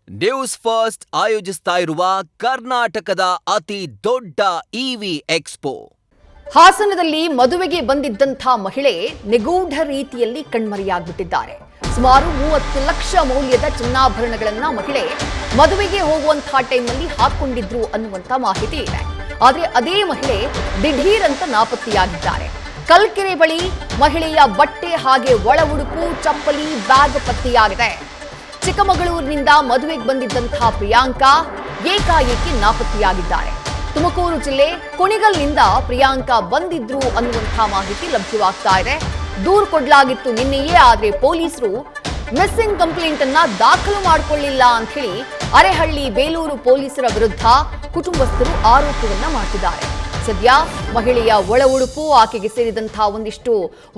News first ಆಯೋಜಿಸ್ತಾ ಇರುವ ಕರ್ನಾಟಕದ ಅತಿ ದೊಡ್ಡ ಇವಿ ಎಕ್ಸ್ಪೋ. ಹಾಸನದಲ್ಲಿ ಮದುವೆಗೆ ಬಂದಿದ್ದಂಥ ಮಹಿಳೆ ನಿಗೂಢ ರೀತಿಯಲ್ಲಿ ಕಣ್ಮರೆಯಾಗ್ಬಿಟ್ಟಿದ್ದಾರೆ. ಸುಮಾರು 30 ಲಕ್ಷ ಮೌಲ್ಯದ ಚಿನ್ನಾಭರಣಗಳನ್ನ ಮಹಿಳೆ ಮದುವೆಗೆ ಹೋಗುವಂತಹ ಟೈಮ್ನಲ್ಲಿ ಹಾಕೊಂಡಿದ್ರು ಅನ್ನುವಂತ ಮಾಹಿತಿ ಇದೆ. ಆದ್ರೆ ಅದೇ ಮಹಿಳೆ ದಿಢೀರ್ ಅಂತ ನಾಪತ್ತೆಯಾಗಿದ್ದಾರೆ. ಕಲ್ಕೆರೆ ಬಳಿ ಮಹಿಳೆಯ ಬಟ್ಟೆ ಹಾಗೆ ಒಳ ಉಡುಪು, ಚಪ್ಪಲಿ, ಬ್ಯಾಗ್ ಪತ್ತೆಯಾಗಿದೆ. ಚಿಕ್ಕಮಗಳೂರಿನಿಂದ ಮದುವೆಗೆ ಬಂದಿದ್ದಂತಹ ಪ್ರಿಯಾಂಕಾ ಏಕಾಏಕಿ ನಾಪತ್ತೆಯಾಗಿದ್ದಾರೆ. ತುಮಕೂರು ಜಿಲ್ಲೆ ಕುಣಿಗಲ್ನಿಂದ ಪ್ರಿಯಾಂಕಾ ಬಂದಿದ್ರು ಅನ್ನುವಂತಹ ಮಾಹಿತಿ ಲಭ್ಯವಾಗ್ತಾ ಇದೆ. ದೂರು ಕೊಡಲಾಗಿತ್ತು ನಿನ್ನೆಯೇ, ಆದ್ರೆ ಪೊಲೀಸರು ಮಿಸ್ಸಿಂಗ್ ಕಂಪ್ಲೇಂಟ್ ಅನ್ನ ದಾಖಲು ಮಾಡಿಕೊಳ್ಳಿಲ್ಲ ಅಂತ ಹೇಳಿ ಅರೆಹಳ್ಳಿ ಬೇಲೂರು ಪೊಲೀಸರ ವಿರುದ್ಧ ಕುಟುಂಬಸ್ಥರು ಆರೋಪವನ್ನ ಮಾಡ್ತಿದ್ದಾರೆ. ಸದ್ಯ ಮಹಿಳೆಯ ಒಳ ಉಡುಪು, ಆಕೆಗೆ ಸೇರಿದಂತಹ ಒಂದಿಷ್ಟು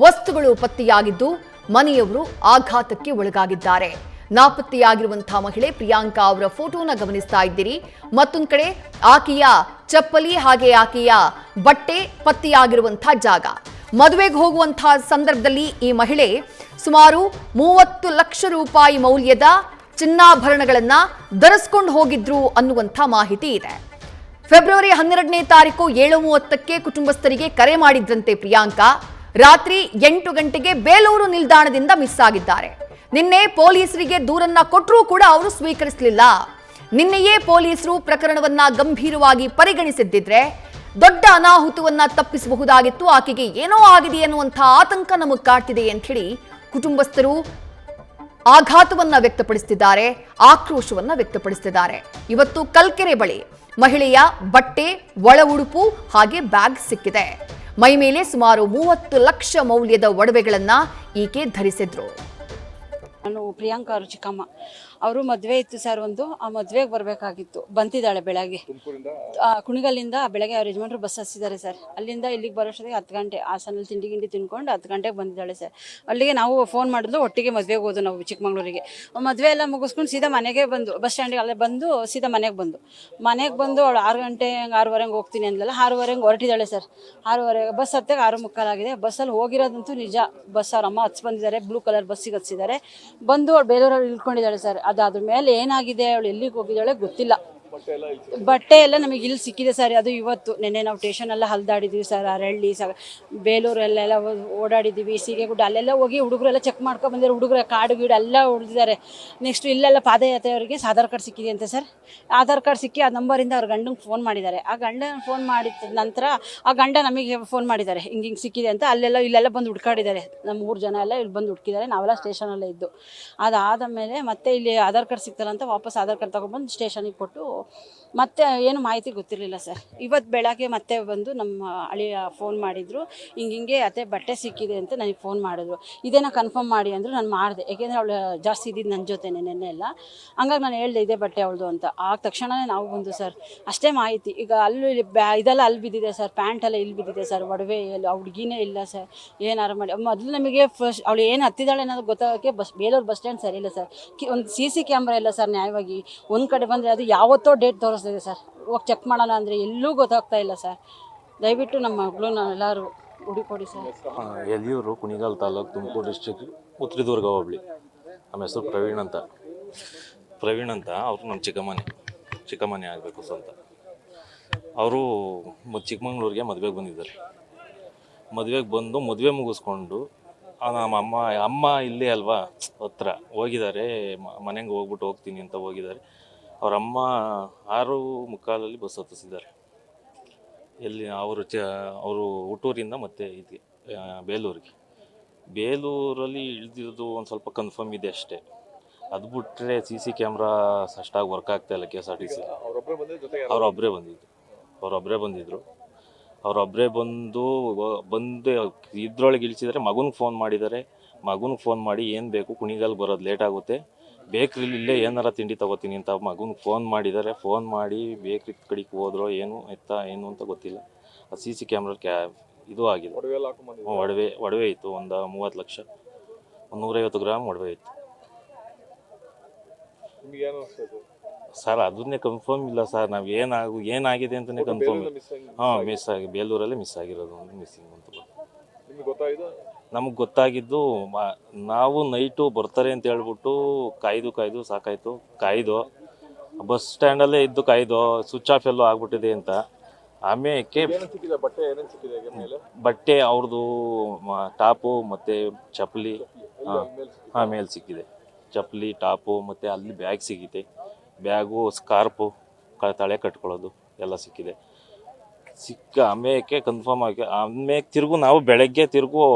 ವಸ್ತುಗಳು ಪತ್ತೆಯಾಗಿದ್ದು ಮನೆಯವರು ಆಘಾತಕ್ಕೆ ಒಳಗಾಗಿದ್ದಾರೆ. ನಾಪತ್ತೆಯಾಗಿರುವಂತಹ ಮಹಿಳೆ ಪ್ರಿಯಾಂಕಾ ಅವರ ಫೋಟೋನ ಗಮನಿಸ್ತಾ ಇದ್ದೀರಿ. ಮತ್ತೊಂದು ಕಡೆ ಆಕೆಯ ಚಪ್ಪಲಿ ಹಾಗೆ ಆಕೆಯ ಬಟ್ಟೆ ಪತ್ತೆಯಾಗಿರುವಂತಹ ಜಾಗ. ಮದುವೆಗೆ ಹೋಗುವಂತಹ ಸಂದರ್ಭದಲ್ಲಿ ಈ ಮಹಿಳೆ ಸುಮಾರು 30 ಲಕ್ಷ ರೂಪಾಯಿ ಮೌಲ್ಯದ ಚಿನ್ನಾಭರಣಗಳನ್ನ ಧರಿಸಿಕೊಂಡು ಹೋಗಿದ್ರು ಅನ್ನುವಂಥ ಮಾಹಿತಿ ಇದೆ. ಫೆಬ್ರವರಿ 12ನೇ ತಾರೀಕು 7:30ಕ್ಕೆ ಕುಟುಂಬಸ್ಥರಿಗೆ ಕರೆ ಮಾಡಿದ್ರಂತೆ ಪ್ರಿಯಾಂಕಾ. ರಾತ್ರಿ 8 ಗಂಟೆಗೆ ಬೇಲೂರು ನಿಲ್ದಾಣದಿಂದ ಮಿಸ್ ಆಗಿದ್ದಾರೆ. ನಿನ್ನೆ ಪೊಲೀಸರಿಗೆ ದೂರನ್ನ ಕೊಟ್ಟರೂ ಕೂಡ ಅವರು ಸ್ವೀಕರಿಸಲಿಲ್ಲ. ನಿನ್ನೆಯೇ ಪೊಲೀಸರು ಪ್ರಕರಣವನ್ನ ಗಂಭೀರವಾಗಿ ಪರಿಗಣಿಸಿದ್ದಿದ್ರೆ ದೊಡ್ಡ ಅನಾಹುತವನ್ನ ತಪ್ಪಿಸಬಹುದಾಗಿತ್ತು. ಆಕೆಗೆ ಏನೋ ಆಗಿದೆ ಅನ್ನುವಂತಹ ಆತಂಕ ನಮಗೆ ಕಾಡ್ತಿದೆ ಅಂತ ಹೇಳಿ ಕುಟುಂಬಸ್ಥರು ಆಘಾತವನ್ನ ವ್ಯಕ್ತಪಡಿಸುತ್ತಿದ್ದಾರೆ, ಆಕ್ರೋಶವನ್ನ ವ್ಯಕ್ತಪಡಿಸುತ್ತಿದ್ದಾರೆ. ಇವತ್ತು ಕಲ್ಕೆರೆ ಬಳಿ ಮಹಿಳೆಯ ಬಟ್ಟೆ, ಒಳ ಉಡುಪು ಹಾಗೆ ಬ್ಯಾಗ್ ಸಿಕ್ಕಿದೆ. ಮೈ ಮೇಲೆ ಸುಮಾರು 30 ಲಕ್ಷ ಮೌಲ್ಯದ ಒಡವೆಗಳನ್ನ ಈಕೆ ಧರಿಸಿದ್ರು. ನಾನು ಪ್ರಿಯಾಂಕಾ ಅವರು ಚಿಕ್ಕಮ್ಮ ಅವರು ಮದುವೆ ಇತ್ತು ಸರ್. ಆ ಮದುವೆಗೆ ಬರಬೇಕಾಗಿತ್ತು. ಬಂತಿದ್ದಾಳೆ ಬೆಳಗ್ಗೆ ಕುಣಿಗಲ್ಲಿಂದ. ಬೆಳಗ್ಗೆ ಅವ್ರ ಯಜಮಾನ್ರು ಬಸ್ ಹತ್ತಿದ್ದಾರೆ ಸರ್. ಅಲ್ಲಿಂದ ಇಲ್ಲಿಗೆ ಬರೋಷ್ಟೊತ್ತಿಗೆ 10 ಗಂಟೆ. ಹಾಸನಲ್ಲಿ ತಿಂಡಿ ತಿನ್ಕೊಂಡು 10 ಗಂಟೆಗೆ ಬಂದಿದ್ದಾಳೆ ಸರ್. ಅಲ್ಲಿಗೆ ನಾವು ಫೋನ್ ಮಾಡಿದ್ರು, ಒಟ್ಟಿಗೆ ಮದುವೆಗೆ ಹೋದು ನಾವು ಚಿಕ್ಕಮಗಳೂರಿಗೆ. ಮದುವೆ ಎಲ್ಲ ಮುಗಿಸ್ಕೊಂಡು ಸೀದಾ ಮನೆಗೆ ಬಂದು, ಬಸ್ ಸ್ಟ್ಯಾಂಡಿಗೆ ಅಲ್ಲೇ ಬಂದು ಸೀದಾ ಮನೆಗೆ ಬಂದು ಅವಳು 6 ಗಂಟೆ 6:15 ಹೋಗ್ತೀನಿ ಅಂದಲ್ಲ, 6:15 ಹೊರಟಿದ್ದಾಳೆ ಸರ್. 6:15 ಬಸ್ ಹತ್ತಿಗೆ 6:45 ಆಗಿದೆ. ಬಸ್ಸಲ್ಲಿ ಹೋಗಿರೋದಂತೂ ನಿಜ. ಬಸ್ ಅವ್ರ ಅಮ್ಮ ಹತ್ಸಿ ಬಂದಿದ್ದಾರೆ, ಬ್ಲೂ ಕಲರ್ ಬಸ್ಸಿಗೆ ಹತ್ತಿದ್ದಾರೆ. ಬಂದು ಅವಳು ಬೇಲೂರಲ್ಲಿ ಇಳ್ಕೊಂಡಿದ್ದಾಳೆ ಸರ್. ಅದಾದ್ರ ಮೇಲೆ ಏನಾಗಿದೆ, ಅವಳು ಎಲ್ಲಿಗೆ ಹೋಗಿದ್ದಾಳೆ ಗೊತ್ತಿಲ್ಲ. ಬಟ್ಟೆ ಎಲ್ಲ ನಮಗೆ ಇಲ್ಲಿ ಸಿಕ್ಕಿದೆ ಸರ್. ಅದು ಇವತ್ತು ನೆನ್ನೆ ನಾವು ಸ್ಟೇಷನ್ ಎಲ್ಲ ಹಲ್ದಾಡಿದ್ವಿ ಸರ್. ಅರಳ್ಳಿ ಬೇಲೂರಲ್ಲೆಲ್ಲ ಓಡಾಡಿದ್ದೀವಿ, ಸೀಗೆಗುಡ್ಡ ಅಲ್ಲೆಲ್ಲ ಹೋಗಿ ಹುಡುಗರೆಲ್ಲ ಚೆಕ್ ಮಾಡ್ಕೊಂಡು ಬಂದಿದ್ದಾರೆ. ಹುಡುಗರ ಕಾರ್ಡು ಗೀಡು ಎಲ್ಲ ಹೊಡೆದಿದ್ದಾರೆ. ನೆಕ್ಸ್ಟ್ ಇಲ್ಲೆಲ್ಲ ಪಾದಯಾತ್ರೆಯವರಿಗೆ ಆಧಾರ್ ಕಾರ್ಡ್ ಸಿಕ್ಕಿದೆ ಅಂತ ಸರ್. ಆಧಾರ್ ಕಾರ್ಡ್ ಸಿಕ್ಕಿ ಆ ನಂಬರಿಂದ ಅವ್ರ ಗಂಡಂಗೆ ಫೋನ್ ಮಾಡಿದ್ದಾರೆ. ಆ ಗಂಡನ ಫೋನ್ ಮಾಡಿದ ನಂತರ ಆ ಗಂಡ ನಮಗೆ ಫೋನ್ ಮಾಡಿದ್ದಾರೆ, ಹಿಂಗೆ ಸಿಕ್ಕಿದೆ ಅಂತ. ಇಲ್ಲೆಲ್ಲ ಬಂದು ಹುಡ್ಕಾಡಿದ್ದಾರೆ. ನಮ್ಮ 3 ಜನ ಎಲ್ಲ ಇಲ್ಲಿ ಬಂದು ಹುಡುಕಿದ್ದಾರೆ. ನಾವೆಲ್ಲ ಸ್ಟೇಷನಲ್ಲೇ ಇದ್ದು. ಅದಾದ ಮೇಲೆ ಮತ್ತೆ ಇಲ್ಲಿ ಆಧಾರ್ ಕಾರ್ಡ್ ಸಿಗ್ತಲ್ಲ ಅಂತ ವಾಪಸ್ ಆಧಾರ್ ಕಾರ್ಡ್ ತೊಗೊಂಡ್ಬಂದು ಸ್ಟೇಷನಿಗೆ ಕೊಟ್ಟು ಮತ್ತೆ ಏನು ಮಾಹಿತಿ ಗೊತ್ತಿರಲಿಲ್ಲ ಸರ್. ಇವತ್ತು ಬೆಳಗ್ಗೆ ಮತ್ತೆ ಬಂದು ನಮ್ಮ ಅಳಿಯ ಫೋನ್ ಮಾಡಿದರು, ಹಿಂಗೆ ಅತ್ತೆ ಬಟ್ಟೆ ಸಿಕ್ಕಿದೆ ಅಂತ ನನಗೆ ಫೋನ್ ಮಾಡಿದ್ರು. ಇದೇನೋ ಕನ್ಫರ್ಮ್ ಮಾಡಿ ಅಂದರು. ನಾನು ಮಾಡಿದೆ, ಯಾಕೆಂದರೆ ಅವಳು ಜಾಸ್ತಿ ಇದ್ದಿದ್ದು ನನ್ನ ಜೊತೆನೇ ನೆನ್ನೆ ಎಲ್ಲ. ಹಂಗಾಗಿ ನಾನು ಹೇಳಿದೆ ಇದೇ ಬಟ್ಟೆ ಅವಳದು ಅಂತ. ಆಗ ತಕ್ಷಣವೇ ನಾವು ಬಂದು ಸರ್. ಅಷ್ಟೇ ಮಾಹಿತಿ. ಈಗ ಇದೆಲ್ಲ ಅಲ್ಲಿ ಬಿದ್ದಿದೆ ಸರ್, ಪ್ಯಾಂಟೆಲ್ಲ ಇಲ್ಲಿ ಬಿದ್ದಿದೆ ಸರ್, ಒಡವೆ ಎಲ್ಲ ಹುಡುಗಿನೇ ಇಲ್ಲ ಸರ್. ಏನಾರು ಮಾಡಿ ಮೊದಲು ನಮಗೆ ಫಸ್ಟ್ ಅವಳು ಏನು ಹತ್ತಿದ್ದಾಳೆ ಅನ್ನೋದು ಗೊತ್ತಾಗೋಕ್ಕೆ ಬೇಲೂರು ಬಸ್ ಸ್ಟ್ಯಾಂಡ್ ಸರಿ ಇಲ್ಲ ಸರ್. ಒಂದು CC ಕ್ಯಾಮ್ರಾ ಇಲ್ಲ ಸರ್. ನ್ಯಾಯವಾಗಿ ಒಂದು ಕಡೆ ಬಂದರೆ ಅದು ಯಾವತ್ತೋ ಡೇಟ್ ತೋರಿಸ್ತಿದೆ ಸರ್. ಹೋಗಿ ಚೆಕ್ ಮಾಡೋಣ ಅಂದರೆ ಎಲ್ಲೂ ಗೊತ್ತಾಗ್ತಾ ಇಲ್ಲ ಸರ್. ದಯವಿಟ್ಟು ನಮ್ಮ ಮಗಳು ನಾವೆಲ್ಲರೂ ಹುಡುಕೊಡಿ ಸರ್. ಎಲಿಯೂರು, ಕುಣಿಗಲ್ ತಾಲೂಕು, ತುಮಕೂರು ಡಿಸ್ಟ್ರಿಕ್ಟ್, ಉತ್ತರದುರ್ಗ ಹೋಬಳಿ. ನಮ್ಮ ಹೆಸರು ಪ್ರವೀಣ್ ಅಂತ. ಅವರು ನಮ್ಮ ಚಿಕ್ಕಮ್ಮನೆ ಆಗಬೇಕು ಸ್ವಂತ. ಅವರು ಚಿಕ್ಕಮಂಗ್ಳೂರಿಗೆ ಮದುವೆಗೆ ಬಂದಿದ್ದಾರೆ. ಮದುವೆಗೆ ಬಂದು ಮದುವೆ ಮುಗಿಸ್ಕೊಂಡು ನಮ್ಮ ಅಮ್ಮ ಇಲ್ಲೇ ಅಲ್ವಾ ಹತ್ರ ಹೋಗಿದ್ದಾರೆ. ಮನೆಗೆ ಹೋಗ್ತೀನಿ ಅಂತ ಹೋಗಿದ್ದಾರೆ. ಅವ್ರ ಅಮ್ಮ 6:45 ಬಸ್ ಹತ್ತಿಸಿದ್ದಾರೆ. ಎಲ್ಲಿ ಅವರು ಹುಟ್ಟೂರಿಂದ ಮತ್ತೆ ಇದು ಬೇಲೂರಲ್ಲಿ ಇಳಿದಿರೋದು ಒಂದು ಸ್ವಲ್ಪ ಕನ್ಫರ್ಮ್ ಇದೆ ಅಷ್ಟೇ. ಅದು ಬಿಟ್ಟರೆ CC ಕ್ಯಾಮ್ರಾ ಅಷ್ಟಾಗಿ ವರ್ಕ್ ಆಗ್ತಾ ಇಲ್ಲ KSRTC. ಅವರೊಬ್ಬರೇ ಬಂದಿದ್ರು. ಬಂದು ಇದ್ರೊಳಗೆ ಇಳಿಸಿದರೆ ಮಗನಿಗೆ ಫೋನ್ ಮಾಡಿದ್ದಾರೆ. ಮಗನಿಗೆ ಫೋನ್ ಮಾಡಿ ಏನು ಬೇಕು, ಕುಣಿಗಲ್ ಬರೋದು ಲೇಟ್ ಆಗುತ್ತೆ, ಬೇಕ್ರಿಲಿ ಇಲ್ಲೇ ಏನಾರ ತಿಂಡಿ ತಗೋತೀನಿ ಅಂತ ಮಗನಿಗೆ ಫೋನ್ ಮಾಡಿದ್ದಾರೆ. ಫೋನ್ ಮಾಡಿ ಬೇಕ್ರಿ ಕಡೆಗೆ ಹೋದ್ರೋ ಏನು ಅಂತ ಗೊತ್ತಿಲ್ಲ. ಆ CC ಕ್ಯಾಮ್ರಾ ಇದು ಆಗಿದೆ. ಒಡವೆ ಇತ್ತು. ಒಂದು 30 ಲಕ್ಷ, 150 ಗ್ರಾಮ್ ಒಡವೆ ಇತ್ತು ಸರ್. ಅದನ್ನೇ ಕನ್ಫರ್ಮ್ ಇಲ್ಲ ಸರ್. ನಾವು ಏನಾಗಿದೆ ಅಂತಲೇ ಕನ್ಫರ್ಮ್. ಬೇಲೂರಲ್ಲೇ ಮಿಸ್ ಆಗಿರೋದು. ಒಂದು ಮಿಸ್ಸಿಂಗ್ ಅಂತ ನಮಗೆ ಗೊತ್ತಾಗಿದ್ದು ನಾವು ನೈಟು ಬರ್ತಾರೆ ಅಂತ ಹೇಳ್ಬಿಟ್ಟು ಕಾಯ್ದು ಸಾಕಾಯ್ತು. ಬಸ್ ಸ್ಟ್ಯಾಂಡಲ್ಲೇ ಇದ್ದು ಕಾಯ್ದು ಸ್ವಿಚ್ ಆಫ್ ಎಲ್ಲೋ ಆಗ್ಬಿಟ್ಟಿದೆ ಅಂತ. ಆಮೇಲೆ ಬಟ್ಟೆ ಅವ್ರದ್ದು ಟಾಪು ಮತ್ತು ಚಪ್ಪಲಿ ಮೇಲೆ ಸಿಕ್ಕಿದೆ. ಚಪ್ಪಲಿ, ಟಾಪು ಮತ್ತು ಅಲ್ಲಿ ಬ್ಯಾಗ್ ಸಿಕ್ಕಿದೆ. ಬ್ಯಾಗು, ಸ್ಕಾರ್ಪು, ತಲೆ ಕಟ್ಕೊಳ್ಳೋದು ಎಲ್ಲ ಸಿಕ್ಕಿದೆ. ಆಮೇಲೆ ಕನ್ಫರ್ಮ್ ಆಗಿ ಆಮೇಲೆ ನಾವು ಬೆಳಗ್ಗೆ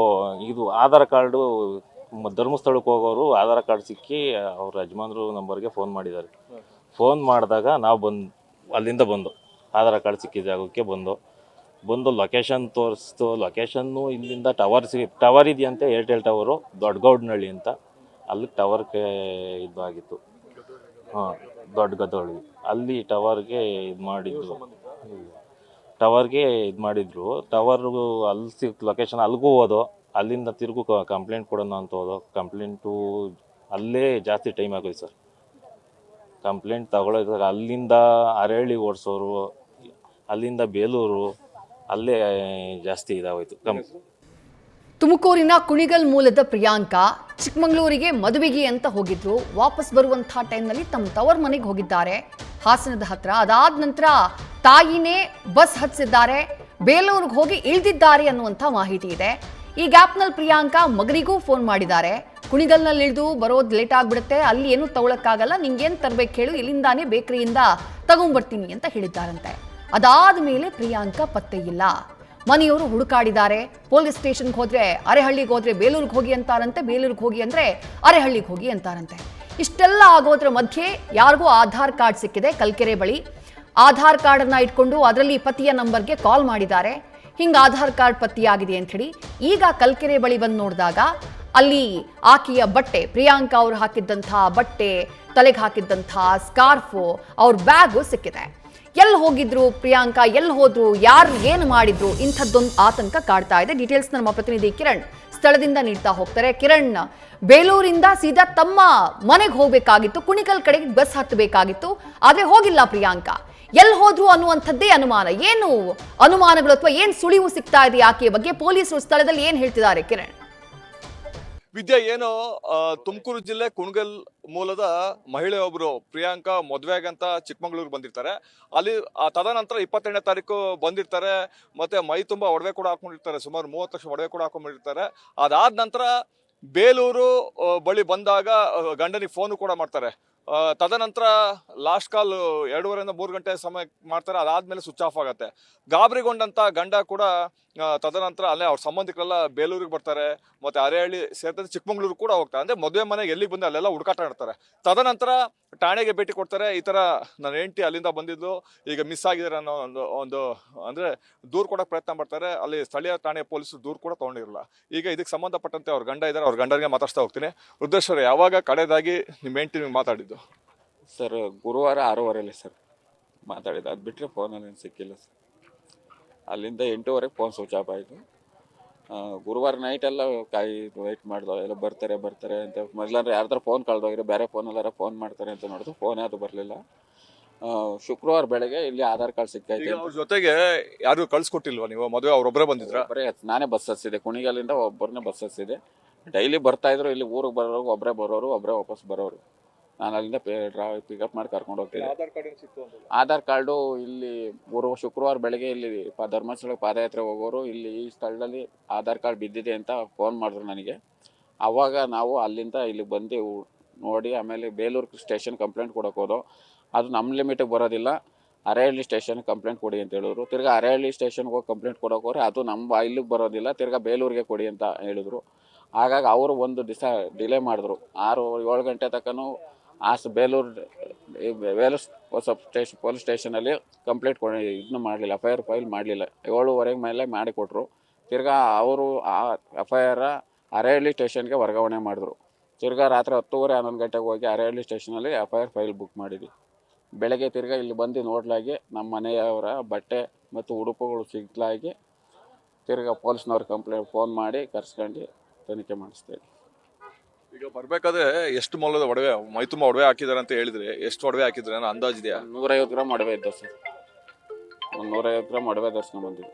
ಇದು ಆಧಾರ್ ಕಾರ್ಡು ಧರ್ಮಸ್ಥಳಕ್ಕೆ ಹೋಗೋರು ಆಧಾರ್ ಕಾರ್ಡ್ ಸಿಕ್ಕಿ ಅವ್ರ ಯಜಮಾನ್ರು ನಂಬರ್ಗೆ ಫೋನ್ ಮಾಡಿದ್ದಾರೆ. ಫೋನ್ ಮಾಡಿದಾಗ ನಾವು ಅಲ್ಲಿಂದ ಬಂದು ಆಧಾರ್ ಕಾರ್ಡ್ ಸಿಕ್ಕಿದ ಜಾಗಕ್ಕೆ ಬಂದು ಲೊಕೇಶನ್ ತೋರಿಸ್ತು. ಲೊಕೇಶನ್ನು ಇಲ್ಲಿಂದ ಟವರ್ ಇದೆಯಂತೆ, ಏರ್ಟೆಲ್ ಟವರು, ದೊಡ್ಡಗೌಡನಹಳ್ಳಿ ಅಂತ. ಅಲ್ಲಿ ಟವರ್ಗೆ ಇದಾಗಿತ್ತು. ದೊಡ್ಡ ಗದ್ದಳ್ಳಿ ಅಲ್ಲಿ ಟವರ್ಗೆ ಮಾಡಿದ್ರು. ಟವರ್ಗೂ ಅಲ್ಲಿ ಲೊಕೇಶನ್ ಅಲ್ಲಿಗೂ ಹೋದೋ, ಅಲ್ಲಿಂದ ತಿರುಗು ಕಂಪ್ಲೇಂಟ್ ಕೊಡೋಣ ಅಂತ ಹೋದೋ. ಕಂಪ್ಲೇಂಟು ಅಲ್ಲೇ ಜಾಸ್ತಿ ಟೈಮ್ ಆಗೋಯ್ತು ಸರ್. ಕಂಪ್ಲೇಂಟ್ ತಗೊಳ್ಳೋದಾಗ ಅಲ್ಲಿಂದ ಅರಳಿ ಓಡಿಸೋರು, ಅಲ್ಲಿಂದ ಬೇಲೂರು, ಅಲ್ಲೇ ಜಾಸ್ತಿ ಇದಾಗೋಯ್ತು. ತುಮಕೂರಿನ ಕುಣಿಗಲ್ ಮೂಲದ ಪ್ರಿಯಾಂಕಾ ಚಿಕ್ಕಮಗಳೂರಿಗೆ ಮದುವೆಗೆ ಅಂತ ಹೋಗಿದ್ರು. ವಾಪಸ್ ಬರುವಂತಹ ಟೈಮ್ನಲ್ಲಿ ತಮ್ಮ ತವರ್ ಮನೆಗೆ ಹೋಗಿದ್ದಾರೆ ಹಾಸನದ ಹತ್ರ. ಅದಾದ ನಂತರ ತಾಯಿನೇ ಬಸ್ ಹತ್ತಿಸಿದ್ದಾರೆ, ಬೇಲೂರಿಗೆ ಹೋಗಿ ಇಳಿದಿದ್ದಾರೆ ಅನ್ನುವಂಥ ಮಾಹಿತಿ ಇದೆ. ಈ ಗ್ಯಾಪ್ನಲ್ಲಿ ಪ್ರಿಯಾಂಕಾ ಮಗನಿಗೂ ಫೋನ್ ಮಾಡಿದ್ದಾರೆ. ಕುಣಿಗಲ್ನಲ್ಲಿ ಇಳಿದು ಬರೋದು ಲೇಟ್ ಆಗಿಬಿಡುತ್ತೆ, ಅಲ್ಲಿ ಏನೂ ತಗೊಳಕ್ಕಾಗಲ್ಲ, ನಿಂಗೇನು ತರಬೇಕು ಹೇಳು, ಇಲ್ಲಿಂದಾನೇ ಬೇಕರಿಯಿಂದ ತಗೊಂಡ್ಬರ್ತೀನಿ ಅಂತ ಹೇಳಿದ್ದಾರಂತೆ. ಅದಾದ ಮೇಲೆ ಪ್ರಿಯಾಂಕಾ ಪತ್ತೆ ಇಲ್ಲ. ಮನೆಯವರು ಹುಡುಕಾಡಿದ್ದಾರೆ. ಪೊಲೀಸ್ ಸ್ಟೇಷನ್ಗೆ ಹೋದ್ರೆ ಅರೆಹಳ್ಳಿಗೆ ಹೋದ್ರೆ ಬೇಲೂರಿಗೆ ಹೋಗಿ ಅಂತಾರಂತೆ, ಬೇಲೂರಿಗೆ ಹೋಗಿ ಅಂದ್ರೆ ಅರೆಹಳ್ಳಿಗೆ ಹೋಗಿ ಅಂತಾರಂತೆ. ಇಷ್ಟೆಲ್ಲ ಆಗೋದ್ರ ಮಧ್ಯೆ ಯಾರಿಗೂ ಆಧಾರ್ ಕಾರ್ಡ್ ಸಿಕ್ಕಿದೆ ಕಲ್ಕೆರೆ ಬಳಿ. ಆಧಾರ್ ಕಾರ್ಡನ್ನು ಇಟ್ಕೊಂಡು ಅದರಲ್ಲಿ ಪತಿಯ ನಂಬರ್ಗೆ ಕಾಲ್ ಮಾಡಿದ್ದಾರೆ. ಹಿಂಗೆ ಆಧಾರ್ ಕಾರ್ಡ್ ಪತ್ತಿಯಾಗಿದೆ ಅಂತ ಹೇಳಿ ಈಗ ಕಲ್ಕೆರೆ ಬಳಿ ಬಂದು ನೋಡಿದಾಗ ಅಲ್ಲಿ ಆಕೆಯ ಬಟ್ಟೆ, ಪ್ರಿಯಾಂಕಾ ಅವರು ಹಾಕಿದ್ದಂಥ ಬಟ್ಟೆ, ತಲೆಗೆ ಹಾಕಿದ್ದಂಥ ಸ್ಕಾರ್ಫು, ಅವ್ರ ಬ್ಯಾಗು ಸಿಕ್ಕಿದೆ. ಎಲ್ಲಿ ಹೋಗಿದ್ರು ಪ್ರಿಯಾಂಕಾ, ಎಲ್ಲಿ ಹೋದ್ರು, ಯಾರು ಏನು ಮಾಡಿದ್ರು, ಇಂಥದ್ದೊಂದು ಆತಂಕ ಕಾಡ್ತಾ ಇದೆ. ಡೀಟೇಲ್ಸ್ ನಮ್ಮ ಪ್ರತಿನಿಧಿ ಕಿರಣ್ ಸ್ಥಳದಿಂದ ನೀಡ್ತಾ ಹೋಗ್ತಾರೆ. ಕಿರಣ್, ಬೇಲೂರಿಂದ ಸೀದಾ ತಮ್ಮ ಮನೆಗೆ ಹೋಗಬೇಕಾಗಿತ್ತು, ಕುಣಿಗಲ್ ಕಡೆಗೆ ಬಸ್ ಹತ್ತಬೇಕಾಗಿತ್ತು, ಆದ್ರೆ ಹೋಗಿಲ್ಲ ಪ್ರಿಯಾಂಕಾ. ಎಲ್ಲಿ ಹೋದ್ರು ಅನ್ನುವಂಥದ್ದೇ ಅನುಮಾನ. ಏನು ಅನುಮಾನಗಳು ಅಥವಾ ಏನು ಸುಳಿವು ಸಿಗ್ತಾ ಇದೆ ಆಕೆಯ ಬಗ್ಗೆ? ಪೊಲೀಸರು ಸ್ಥಳದಲ್ಲಿ ಏನು ಹೇಳ್ತಿದ್ದಾರೆ ಕಿರಣ್? ವಿದ್ಯಾ, ಏನು ತುಮಕೂರು ಜಿಲ್ಲೆ ಕುಣಗಲ್ ಮೂಲದ ಮಹಿಳೆಯೊಬ್ಬರು ಪ್ರಿಯಾಂಕಾ ಮದುವೆಗಂತ ಚಿಕ್ಕಮಗಳೂರು ಬಂದಿರ್ತಾರೆ. ಅಲ್ಲಿ ತದನಂತರ 22ನೇ ತಾರೀಕು ಬಂದಿರ್ತಾರೆ. ಮತ್ತೆ ಮೈ ತುಂಬ ಒಡವೆ ಕೂಡ ಹಾಕೊಂಡಿರ್ತಾರೆ, ಸುಮಾರು 30 ಲಕ್ಷ ಒಡವೆ ಕೂಡ ಹಾಕೊಂಡಿರ್ತಾರೆ. ಅದಾದ ನಂತರ ಬೇಲೂರು ಬಳಿ ಬಂದಾಗ ಗಂಡನಿಗೆ ಫೋನು ಕೂಡ ಮಾಡ್ತಾರೆ. ತದನಂತರ ಲಾಸ್ಟ್ ಕಾಲ್ 2:30 3 ಗಂಟೆ ಸಮಯ ಮಾಡ್ತಾರೆ. ಅದಾದ್ಮೇಲೆ ಸ್ವಿಚ್ ಆಫ್ ಆಗುತ್ತೆ. ಗಾಬರಿಗೊಂಡಂತ ಗಂಡ ಕೂಡ ತದನಂತರ ಅಲ್ಲೇ ಅವ್ರ ಸಂಬಂಧಿಕರೆಲ್ಲ ಬೇಲೂರಿಗೆ ಬರ್ತಾರೆ, ಮತ್ತೆ ಅರೆಹಳ್ಳಿ ಸೇರಿದಂತೆ ಚಿಕ್ಕಮಗಳೂರು ಕೂಡ ಹೋಗ್ತಾರೆ. ಅಂದ್ರೆ ಮದುವೆ ಮನೆಗೆ ಎಲ್ಲಿಗೆ ಬಂದು ಅಲ್ಲೆಲ್ಲ ಹುಡುಕಾಟ ಮಾಡ್ತಾರೆ. ತದನಂತರ ಠಾಣೆಗೆ ಭೇಟಿ ಕೊಡ್ತಾರೆ. ಈ ತರ ನನ್ನ ಹೆಂಡತಿ ಅಲ್ಲಿಂದ ಬಂದಿದ್ದು, ಈಗ ಮಿಸ್ ಆಗಿದ್ದಾರೆ ಅನ್ನೋ ಒಂದು ಅಂದ್ರೆ ದೂರು ಕೊಡೋಕೆ ಪ್ರಯತ್ನ ಮಾಡ್ತಾರೆ. ಅಲ್ಲಿ ಸ್ಥಳೀಯ ಠಾಣೆ ಪೊಲೀಸರು ದೂರು ಕೂಡ ತಗೊಂಡಿರಲ್ಲ. ಈಗ ಇದಕ್ಕೆ ಸಂಬಂಧಪಟ್ಟಂತೆ ಅವ್ರ ಗಂಡ ಇದ್ದಾರೆ, ಅವ್ರ ಗಂಡನಿಗೆ ಮಾತಾಡ್ತಾ ಹೋಗ್ತೀನಿ. ರುದ್ರೇಶ್ವರ, ಯಾವಾಗ ಕಡೆದಾಗಿ ನಿಮ್ಮ ಹೆಂಡತಿ ನಿಮ್ಗೆ ಮಾತಾಡಿದ್ದು? ಸರ್, ಗುರುವಾರ 6:30 ಸರ್ ಮಾತಾಡಿದ್ದು. ಅದು ಬಿಟ್ಟರೆ ಫೋನಲ್ಲಿ ಏನು ಸಿಕ್ಕಿಲ್ಲ ಸರ್. ಅಲ್ಲಿಂದ 8:00 ಫೋನ್ ಸ್ವಿಚ್ ಆಫ್ ಆಯಿತು. ಗುರುವಾರ ನೈಟೆಲ್ಲ ವೆಯ್ಟ್ ಮಾಡ್ದೋ, ಎಲ್ಲ ಬರ್ತಾರೆ ಅಂತ. ಮೊದಲಂದ್ರೆ ಯಾರ್ದಾರ ಫೋನ್ ಕಳ್ದೋಗಿರೋ, ಬೇರೆ ಫೋನಲ್ಲಾರ ಫೋನ್ ಮಾಡ್ತಾರೆ ಅಂತ ನೋಡಿದ್ರು, ಫೋನೇ ಅದು ಬರಲಿಲ್ಲ. ಶುಕ್ರವಾರ ಬೆಳಗ್ಗೆ ಇಲ್ಲಿ ಆಧಾರ್ ಕಾರ್ಡ್ ಸಿಕ್ಕಾಯ್ತು. ಅವ್ರ ಜೊತೆಗೆ ಯಾರು ಕಳ್ಸಿಕೊಟ್ಟಿಲ್ವಾ ನೀವು? ಮದುವೆ ಅವ್ರೊಬ್ಬರೇ ಬಂದಿದ್ರ? ಒಬ್ಬರೇ, ನಾನೇ ಬಸ್ ಹತ್ತಿಸಿದೆ. ಕುಣಿಗಲ್ಲಿಂದ ಒಬ್ಬರನ್ನೇ ಬಸ್ ಹತ್ತಿಸಿದೆ. ಡೈಲಿ ಬರ್ತಾಯಿದ್ರು. ಇಲ್ಲಿ ಊರಿಗೆ ಬರೋರು ಒಬ್ಬರೇ ಬರೋರು, ಒಬ್ಬರೇ ವಾಪಸ್ ಬರೋರು. ನಾನು ಅಲ್ಲಿಂದ ಪಿಕಪ್ ಮಾಡಿ ಕರ್ಕೊಂಡು ಹೋಗ್ತಿದ್ದೆ. ಆಧಾರ್ ಕಾರ್ಡು ಇಲ್ಲಿ ಶುಕ್ರವಾರ ಬೆಳಗ್ಗೆ ಇಲ್ಲಿ ಧರ್ಮಸ್ಥಳಕ್ಕೆ ಪಾದಯಾತ್ರೆ ಹೋಗೋರು ಇಲ್ಲಿ ಈ ಸ್ಥಳದಲ್ಲಿ ಆಧಾರ್ ಕಾರ್ಡ್ ಬಿದ್ದಿದೆ ಅಂತ ಫೋನ್ ಮಾಡಿದ್ರು ನನಗೆ. ಆವಾಗ ನಾವು ಅಲ್ಲಿಂದ ಇಲ್ಲಿಗೆ ಬಂದು ನೋಡಿ ಆಮೇಲೆ ಬೇಲೂರು ಸ್ಟೇಷನ್ ಕಂಪ್ಲೇಂಟ್ ಕೊಡೋಕೆ ಹೋದೋ. ಅದು ನಮ್ಮ ಲಿಮಿಟಿಗೆ ಬರೋದಿಲ್ಲ, ಅರೆಹಳ್ಳಿ ಸ್ಟೇಷನ್ಗೆ ಕಂಪ್ಲೇಂಟ್ ಕೊಡಿ ಅಂತ ಹೇಳಿದ್ರು. ತಿರ್ಗಾ ಅರೆಹಳ್ಳಿ ಸ್ಟೇಷನ್ಗೆ ಹೋಗಿ ಕಂಪ್ಲೇಂಟ್ ಕೊಡೋಕೆ ಹೋದ್ರೆ ಅದು ನಮ್ಮ ಇಲ್ಲಿಗೆ ಬರೋದಿಲ್ಲ, ತಿರ್ಗಾ ಬೇಲೂರಿಗೆ ಕೊಡಿ ಅಂತ ಹೇಳಿದ್ರು. ಹಾಗಾಗಿ ಅವರು ಒಂದು ದಿವಸ ಡಿಲೇ ಮಾಡಿದ್ರು. 6-7 ಗಂಟೆ ತನಕನೂ ಬೇಲೂರು ಪೊಲೀಸ್ ಸ್ಟೇಷನಲ್ಲಿ ಕಂಪ್ಲೇಂಟ್ ಇದನ್ನು ಮಾಡಲಿಲ್ಲ, FIR ಫೈಲ್ ಮಾಡಲಿಲ್ಲ. 7:15 ಮೇಲೆ ಮಾಡಿಕೊಟ್ರು. ತಿರ್ಗಾ ಅವರು ಆ FIR ಅರೆಹಳ್ಳಿ ಸ್ಟೇಷನ್ಗೆ ವರ್ಗಾವಣೆ ಮಾಡಿದ್ರು. ತಿರ್ಗಾ ರಾತ್ರಿ 10:30-11 ಗಂಟೆಗೆ ಹೋಗಿ ಅರೆಹಳ್ಳಿ ಸ್ಟೇಷನಲ್ಲಿ FIR ಫೈಲ್ ಬುಕ್ ಮಾಡಿದ್ವಿ. ಬೆಳಗ್ಗೆ ತಿರ್ಗಾ ಇಲ್ಲಿ ಬಂದು ನೋಡ್ಲಾಗಿ ನಮ್ಮ ಮನೆಯವರ ಬಟ್ಟೆ ಮತ್ತು ಉಡುಪುಗಳು ಸಿಗ್ಲಾಗಿ ತಿರ್ಗಾ ಪೊಲೀಸ್ನವ್ರು ಫೋನ್ ಮಾಡಿ ಕರ್ಸ್ಕೊಂಡು ತನಿಖೆ ಮಾಡಿಸ್ತೇವೆ. ಈಗ ಬರ್ಬೇಕಾದ್ರೆ ಎಷ್ಟು ಮೊಲದ ಒಡವೆ, ಮೈ ತುಂಬ ಒಡವೆ ಹಾಕಿದಾರೆ ಅಂತ ಹೇಳಿದ್ರೆ, ಎಷ್ಟು ಒಡವೆ ಹಾಕಿದ್ರೆ ಅನ್ನೋ ಅಂದಾಜಿದೆಯಾ? 150 ಗ್ರಾಮ್ ಒಡವೆ ಇದ್ದ ಸರ್. 150 ಗ್ರಾಮ್ ಒಡವೆ ದರ್ಶನ ಬಂದಿದೆ.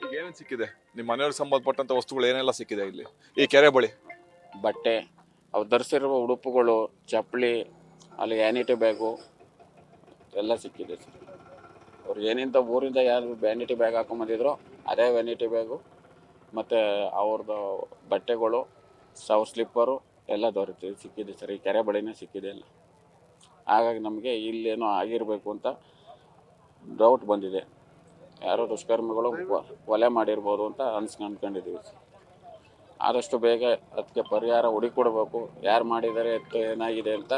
ಈಗ ಏನೇನು ಸಿಕ್ಕಿದೆ? ನಿಮ್ಮ ಮನೆಯವ್ರಿಗೆ ಸಂಬಂಧಪಟ್ಟಂತ ವಸ್ತುಗಳು ಏನೆಲ್ಲ ಸಿಕ್ಕಿದೆ ಇಲ್ಲಿ ಈ ಕೆರೆ ಬಳಿ? ಬಟ್ಟೆ, ಅವ್ರು ಧರಿಸಿರುವ ಉಡುಪುಗಳು, ಚಪ್ಪಲಿ, ಅಲ್ಲಿ ವ್ಯಾನಿಟಿ ಬ್ಯಾಗು ಎಲ್ಲ ಸಿಕ್ಕಿದೆ ಸರ್. ಅವ್ರು ಏನಿಂದ ಊರಿಂದ ಯಾರು ವ್ಯಾನಿಟಿ ಬ್ಯಾಗ್ ಹಾಕೊಂಬಂದಿದ್ರು ಅದೇ ವ್ಯಾನಿಟಿ ಬ್ಯಾಗು ಮತ್ತು ಅವ್ರದ್ದು ಬಟ್ಟೆಗಳು ಅವ್ರ ಸ್ಲಿಪ್ಪರು ಎಲ್ಲ ಸಿಕ್ಕಿದೆ ಸರ್. ಈ ಕೆರೆ ಬಳಿನೇ ಸಿಕ್ಕಿದೆ ಎಲ್ಲ. ಹಾಗಾಗಿ ನಮಗೆ ಇಲ್ಲೇನೋ ಆಗಿರಬೇಕು ಅಂತ ಡೌಟ್ ಬಂದಿದೆ. ಯಾರೋ ದುಷ್ಕರ್ಮಿಗಳು ಕೊಲೆ ಮಾಡಿರ್ಬೋದು ಅಂತ ಅಂದ್ಕೊಂಡಿದ್ದೀವಿ ಸರ್. ಆದಷ್ಟು ಬೇಗ ಅದಕ್ಕೆ ಪರಿಹಾರ ಹುಡುಕೊಡ್ಬೇಕು. ಯಾರು ಮಾಡಿದ್ದಾರೆ ಏನಾಗಿದೆ ಅಂತ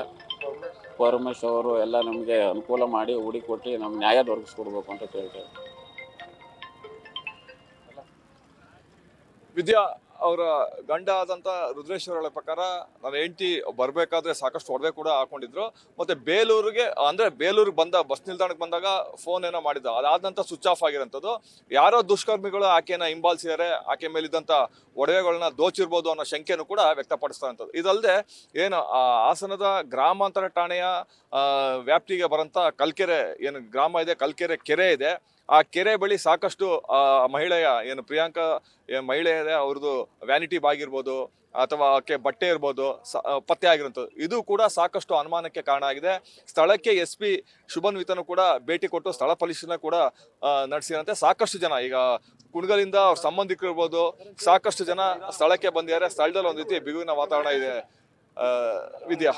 ಪರಮೇಶ್ವರ್ ಅವರು ಎಲ್ಲ ನಮಗೆ ಅನುಕೂಲ ಮಾಡಿ ಹುಡುಕೊಟ್ಟು ನಮ್ಗೆ ನ್ಯಾಯ ದೊರಕಿಸ್ಕೊಡ್ಬೇಕು ಅಂತ ಕೇಳ್ತೇವೆ. ವಿದ್ಯಾ ಅವರ ಗಂಡ ಆದಂತ ರುದ್ರೇಶ್ವರ ಹೇಳೋ ಪ್ರಕಾರ ನನ್ನ ಹೆಂಡತಿ ಬರ್ಬೇಕಾದ್ರೆ ಸಾಕಷ್ಟು ಒಡವೆ ಕೂಡ ಹಾಕೊಂಡಿದ್ರು. ಮತ್ತೆ ಬೇಲೂರಿಗೆ ಬಂದ ಬಸ್ ನಿಲ್ದಾಣಕ್ಕೆ ಬಂದಾಗ ಫೋನ್ ಏನೋ ಮಾಡಿದ್ದ, ಅದಾದ ನಂತರ ಸ್ವಿಚ್ ಆಫ್ ಆಗಿರೋಂಥದ್ದು. ಯಾರೋ ದುಷ್ಕರ್ಮಿಗಳು ಆಕೆನ ಹಿಂಬಾಲಿಸಿದ್ದಾರೆ, ಆಕೆ ಮೇಲಿದ್ದಂತ ಒಡವೆಗಳನ್ನ ದೋಚಿರ್ಬೋದು ಅನ್ನೋ ಶಂಕೆನೂ ಕೂಡ ವ್ಯಕ್ತಪಡಿಸ್ತಾರಂಥದ್ದು. ಇದಲ್ಲದೆ ಏನು ಹಾಸನದ ಗ್ರಾಮಾಂತರ ಠಾಣೆಯ ವ್ಯಾಪ್ತಿಗೆ ಬರೋಂಥ ಕಲ್ಕೆರೆ ಏನು ಗ್ರಾಮ ಇದೆ, ಕಲ್ಕೆರೆ ಕೆರೆ ಇದೆ. ಆ ಕೆರೆ ಬಳಿ ಸಾಕಷ್ಟು ಮಹಿಳೆಯ ಏನು ಪ್ರಿಯಾಂಕಾ ಮಹಿಳೆ ಇದೆ ಅವ್ರದ್ದು ವ್ಯಾನಿಟಿ ಬ್ಯಾಗ್ ಇರ್ಬೋದು ಅಥವಾ ಆಕೆ ಬಟ್ಟೆ ಇರ್ಬೋದು ಪತ್ತೆ ಆಗಿರುವಂಥದ್ದು. ಇದು ಕೂಡ ಸಾಕಷ್ಟು ಅನುಮಾನಕ್ಕೆ ಕಾರಣ ಆಗಿದೆ. ಸ್ಥಳಕ್ಕೆ SP ಶುಭನ್ವಿತನು ಕೂಡ ಭೇಟಿ ಕೊಟ್ಟು ಸ್ಥಳ ಪರಿಶೀಲನೆ ಕೂಡ ನಡೆಸಿದಂತೆ ಸಾಕಷ್ಟು ಜನ ಈಗ ಕುಣಗಲಿಂದ ಅವ್ರ ಸಂಬಂಧಿಕರು ಇರ್ಬೋದು, ಸಾಕಷ್ಟು ಜನ ಸ್ಥಳಕ್ಕೆ ಬಂದಿದ್ದಾರೆ. ಸ್ಥಳದಲ್ಲಿ ಒಂದು ರೀತಿ ಬಿಗುವಿನ ವಾತಾವರಣ ಇದೆ. ವಿದ್ಯಾ.